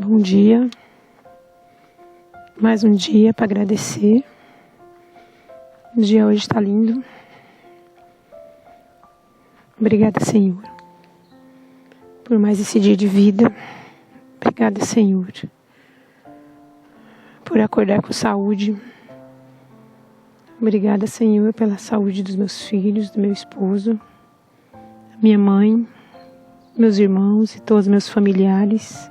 Bom dia, mais um dia para agradecer. O dia hoje está lindo. Obrigada, Senhor, por mais esse dia de vida. Obrigada, Senhor, por acordar com saúde. Obrigada, Senhor, pela saúde dos meus filhos, do meu esposo, minha mãe, meus irmãos e todos os meus familiares.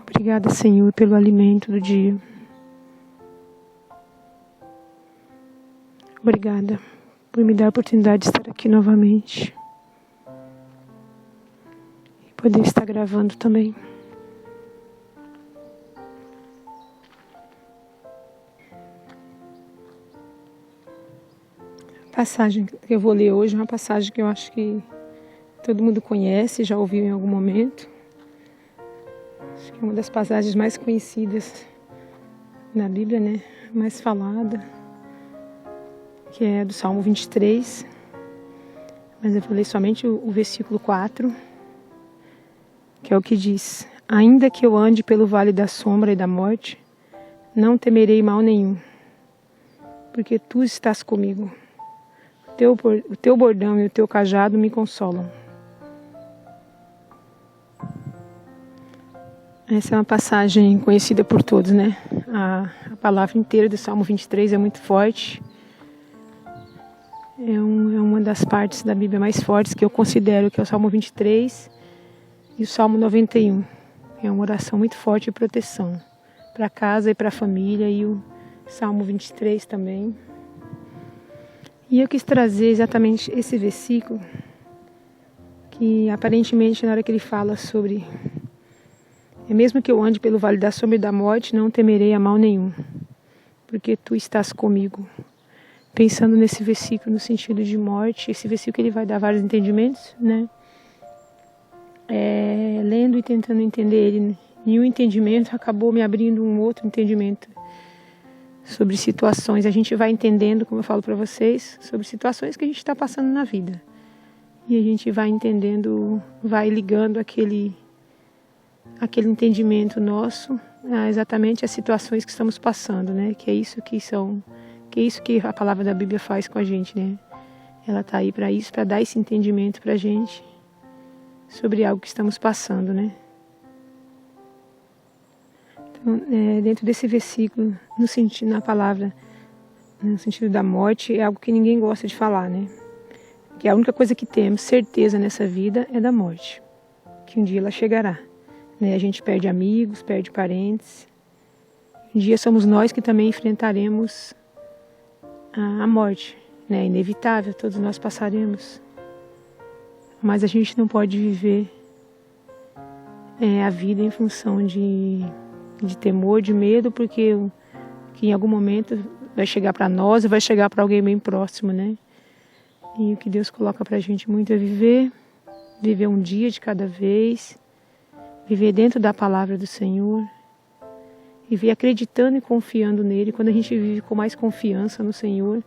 Obrigada, Senhor, pelo alimento do dia. Obrigada por me dar a oportunidade de estar aqui novamente e poder estar gravando também. A passagem que eu vou ler hoje é uma passagem que eu acho que todo mundo conhece, já ouviu em algum momento. Acho que é uma das passagens mais conhecidas na Bíblia, né? Mais falada, que é do Salmo 23. Mas eu vou ler somente o versículo 4, que é o que diz: Ainda que eu ande pelo vale da sombra e da morte, não temerei mal nenhum, porque tu estás comigo. O teu bordão e o teu cajado me consolam. Essa é uma passagem conhecida por todos, né? A palavra inteira do Salmo 23 é muito forte. É uma das partes da Bíblia mais fortes que eu considero, que é o Salmo 23 e o Salmo 91. É uma oração muito forte de proteção para casa e para a família, e o Salmo 23 também. E eu quis trazer exatamente esse versículo, que aparentemente na hora que ele fala sobre... mesmo que eu ande pelo vale da sombra e da morte, não temerei a mal nenhum, porque tu estás comigo. Pensando nesse versículo no sentido de morte, esse versículo ele vai dar vários entendimentos, né? Lendo e tentando entender ele, e um entendimento acabou me abrindo um outro entendimento sobre situações. A gente vai entendendo, como eu falo para vocês, sobre situações que a gente está passando na vida. E a gente vai entendendo, vai ligando aquele entendimento nosso a exatamente as situações que estamos passando, né? Que é isso que a palavra da Bíblia faz com a gente, né? Ela está aí para isso, para dar esse entendimento para a gente sobre algo que estamos passando, né? Então, dentro desse versículo, na palavra, no sentido da morte, é algo que ninguém gosta de falar, né? Que a única coisa que temos certeza nessa vida é da morte, que um dia ela chegará. A gente perde amigos, perde parentes. Um dia somos nós que também enfrentaremos a morte, né? É inevitável, todos nós passaremos. Mas a gente não pode viver a vida em função de temor, de medo, porque que em algum momento vai chegar para nós e vai chegar para alguém bem próximo, né? E o que Deus coloca para a gente muito é viver um dia de cada vez, viver dentro da palavra do Senhor, viver acreditando e confiando nele. Quando a gente vive com mais confiança no Senhor,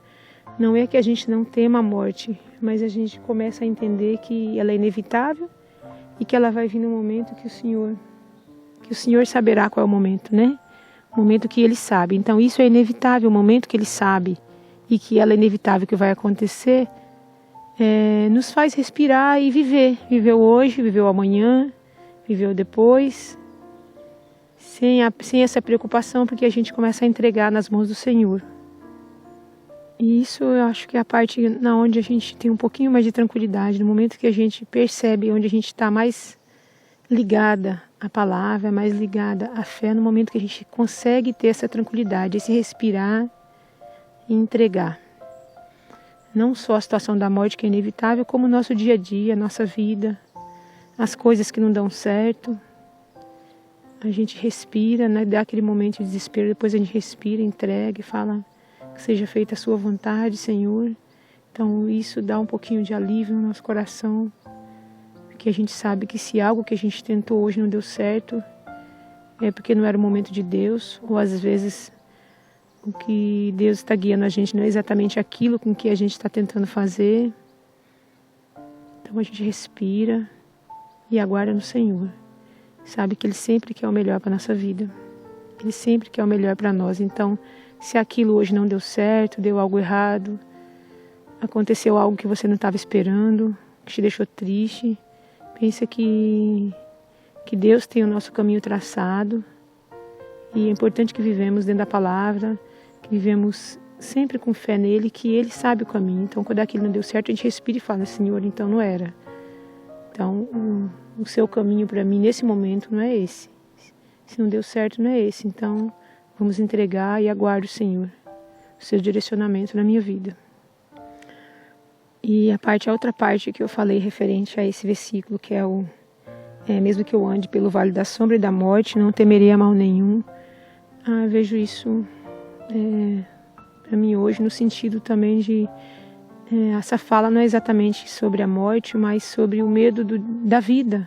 não é que a gente não tema a morte, mas a gente começa a entender que ela é inevitável e que ela vai vir no momento que o Senhor saberá qual é o momento, né? O momento que Ele sabe. Então isso é inevitável, o momento que Ele sabe e que ela é inevitável que vai acontecer, nos faz respirar e viver. Viver hoje, viver o amanhã, viver o depois, sem essa preocupação, porque a gente começa a entregar nas mãos do Senhor. E isso eu acho que é a parte na onde a gente tem um pouquinho mais de tranquilidade, no momento que a gente percebe onde a gente está mais ligada à palavra, mais ligada à fé, no momento que a gente consegue ter essa tranquilidade, esse respirar e entregar. Não só a situação da morte, que é inevitável, como o nosso dia a dia, a nossa vida, as coisas que não dão certo. A gente respira, né? Dá aquele momento de desespero, depois a gente respira, entrega e fala: que seja feita a sua vontade, Senhor. Então isso dá um pouquinho de alívio no nosso coração, porque a gente sabe que se algo que a gente tentou hoje não deu certo, é porque não era o momento de Deus, ou às vezes o que Deus está guiando a gente não é exatamente aquilo com que a gente está tentando fazer. Então a gente respira e aguarda no Senhor. sabe que Ele sempre quer o melhor para a nossa vida. Ele sempre quer o melhor para nós. Então, se aquilo hoje não deu certo, deu algo errado, aconteceu algo que você não estava esperando, que te deixou triste, pensa que Deus tem o nosso caminho traçado. E é importante que vivemos dentro da palavra, que vivemos sempre com fé nele, que ele sabe o caminho. Então, quando aquilo não deu certo, a gente respira e fala: Senhor, então não era. Então, o seu caminho para mim nesse momento não é esse. Se não deu certo, não é esse. Então, vamos entregar e aguardo o Senhor, o seu direcionamento na minha vida. E a outra parte que eu falei referente a esse versículo, que é mesmo que eu ande pelo vale da sombra e da morte, não temerei a mal nenhum. Eu vejo isso para mim hoje no sentido também de essa fala não é exatamente sobre a morte, mas sobre o medo da vida,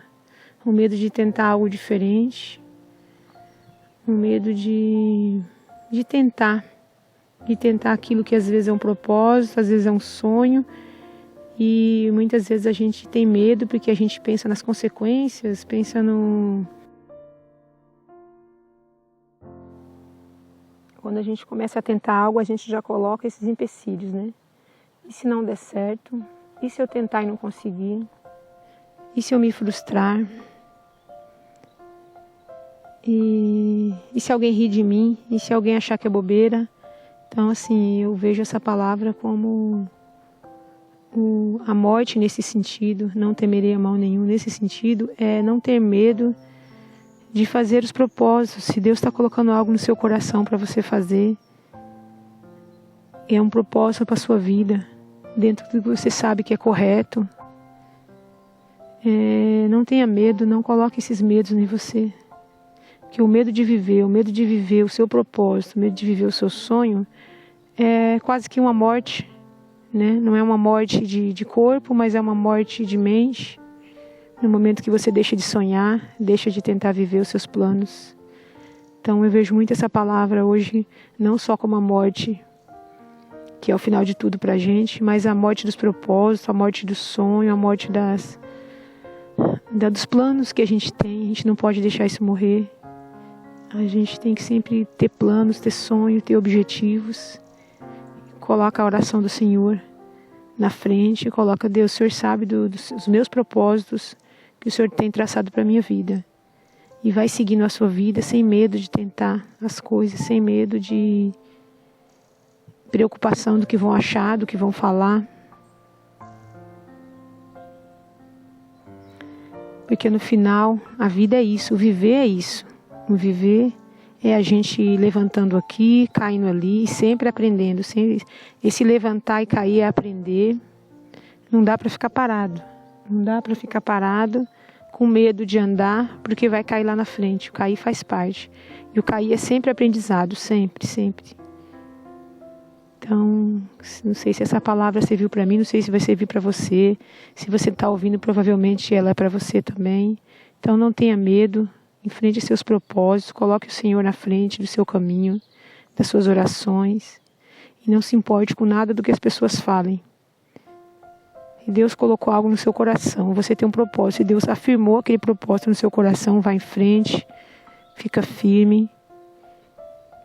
o medo de tentar algo diferente, o medo de tentar aquilo que às vezes é um propósito, às vezes é um sonho, e muitas vezes a gente tem medo porque a gente pensa nas consequências, pensa no... Quando a gente começa a tentar algo, a gente já coloca esses empecilhos, né? E se não der certo? E se eu tentar e não conseguir? E se eu me frustrar? E se alguém rir de mim? E se alguém achar que é bobeira? Então, assim, eu vejo essa palavra como a morte nesse sentido, não temerei a mal nenhum nesse sentido, é não ter medo de fazer os propósitos. Se Deus está colocando algo no seu coração para você fazer, é um propósito para a sua vida, dentro do que você sabe que é correto. Não tenha medo, não coloque esses medos em você. Porque o medo de viver o seu propósito, o medo de viver o seu sonho, é quase que uma morte, né? Não é uma morte de corpo, mas é uma morte de mente. No momento que você deixa de sonhar, deixa de tentar viver os seus planos. Então eu vejo muito essa palavra hoje, não só como a morte, que é o final de tudo pra gente, mas a morte dos propósitos, a morte do sonho, a morte dos planos que a gente tem. A gente não pode deixar isso morrer. A gente tem que sempre ter planos, ter sonho, ter objetivos. Coloca a oração do Senhor na frente, coloca: Deus, o Senhor sabe dos meus propósitos que o Senhor tem traçado para a minha vida. E vai seguindo a sua vida sem medo de tentar as coisas, sem medo de preocupação do que vão achar, do que vão falar. Porque no final, a vida é isso, o viver é isso. O viver é a gente levantando aqui, caindo ali, sempre aprendendo. Esse levantar e cair é aprender. Não dá para ficar parado. Não dá para ficar parado com medo de andar, porque vai cair lá na frente. O cair faz parte. E o cair é sempre aprendizado, sempre, sempre. Então, não sei se essa palavra serviu para mim, não sei se vai servir para você. Se você está ouvindo, provavelmente ela é para você também. Então, não tenha medo. Enfrente seus propósitos, coloque o Senhor na frente do seu caminho, das suas orações. E não se importe com nada do que as pessoas falem. E Deus colocou algo no seu coração, você tem um propósito. E Deus afirmou aquele propósito no seu coração, vai em frente, fica firme.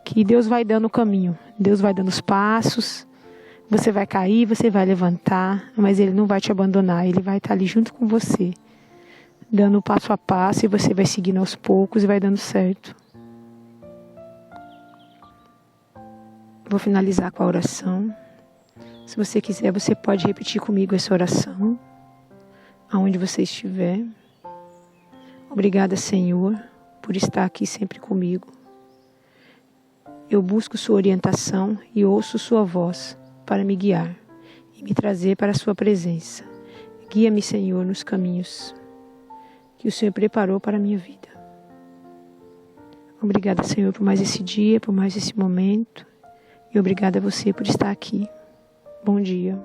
Que Deus vai dando o caminho, Deus vai dando os passos. Você vai cair, você vai levantar, mas Ele não vai te abandonar, Ele vai estar ali junto com você, dando passo a passo, e você vai seguindo aos poucos e vai dando certo. Vou finalizar com a oração. Se você quiser, você pode repetir comigo essa oração, aonde você estiver. Obrigada, Senhor, por estar aqui sempre comigo. Eu busco sua orientação e ouço sua voz para me guiar e me trazer para a sua presença. Guia-me, Senhor, nos caminhos que o Senhor preparou para a minha vida. Obrigada, Senhor, por mais esse dia, por mais esse momento. E obrigada a você por estar aqui. Bom dia.